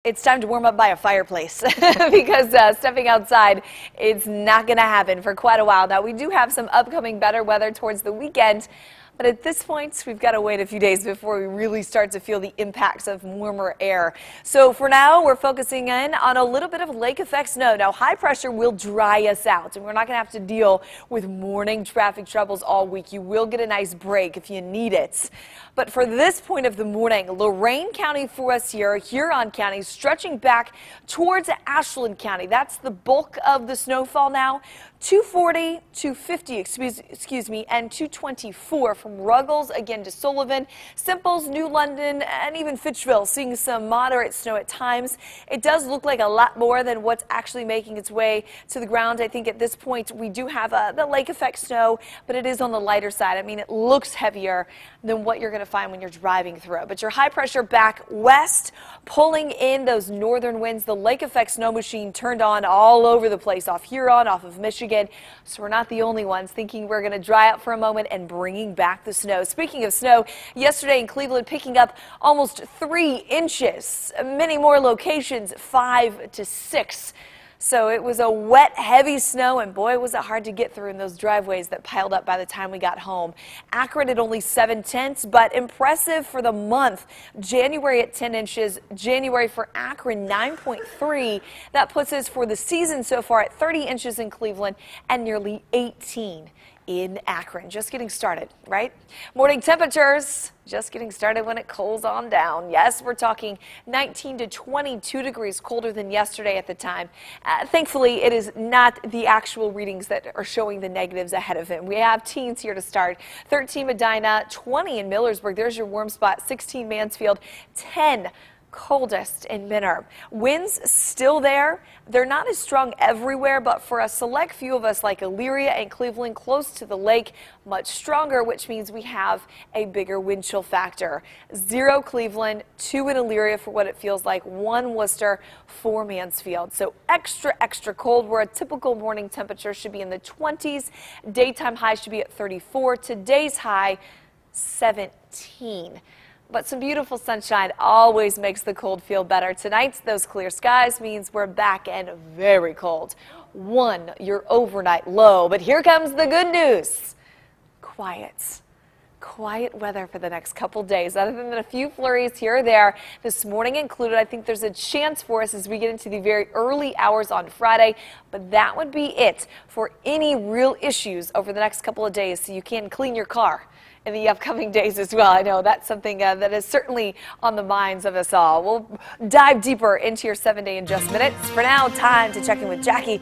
It's time to warm up by a fireplace because stepping outside, it's not going to happen for quite a while. Now, we do have some upcoming better weather towards the weekend, but at this point, we've got to wait a few days before we really start to feel the impacts of warmer air. So for now, we're focusing in on a little bit of lake effect snow. Now, high pressure will dry us out, and we're not going to have to deal with morning traffic troubles all week. You will get a nice break if you need it. But for this point of the morning, Lorain County for us here, Huron County, stretching back towards Ashland County. That's the bulk of the snowfall now. 240, 250, excuse me, and 224 from Ruggles again to Sullivan, Simples, New London, and even Fitchville, seeing some moderate snow at times. It does look like a lot more than what's actually making its way to the ground. I think at this point we do have the lake effect snow, but it is on the lighter side. I mean, it looks heavier than what you're going to find when you're driving through. But your high pressure back west, pulling in those northern winds. The lake effect snow machine turned on all over the place, off Huron, off of Michigan. So we're not the only ones thinking we're going to dry out for a moment and bringing back the snow. Speaking of snow, yesterday in Cleveland, picking up almost 3 inches. Many more locations, 5 to 6. So it was a wet, heavy snow, and boy, was it hard to get through in those driveways that piled up by the time we got home. Akron at only 7/10, but impressive for the month. January at 10 inches, January for Akron 9.3. That puts us for the season so far at 30 inches in Cleveland and nearly 18 in Akron. Just getting started, right? Morning temperatures just getting started when it cools on down. Yes, we're talking 19 to 22 degrees colder than yesterday at the time. Thankfully, it is not the actual readings that are showing the negatives ahead of it. We have teens here to start. 13 Medina, 20 in Millersburg. There's your warm spot. 16 Mansfield, 10 coldest in Minner. Winds still there. They're not as strong everywhere, but for a select few of us like Elyria and Cleveland close to the lake, much stronger, which means we have a bigger wind chill factor. 0 Cleveland, 2 in Elyria for what it feels like, 1 Worcester, 4 Mansfield. So extra cold, where a typical morning temperature should be in the 20s. Daytime high should be at 34. Today's high, 17. But some beautiful sunshine always makes the cold feel better. Tonight, those clear skies means we're back and very cold. 1, your overnight low. But here comes the good news. Quiet weather for the next couple days, other than a few flurries here or there this morning included. I think there's a chance for us as we get into the very early hours on Friday, but that would be it for any real issues over the next couple of days, so you can clean your car in the upcoming days as well. I know that's something that is certainly on the minds of us all. We'll dive deeper into your 7-day in just minutes. For now, time to check in with Jackie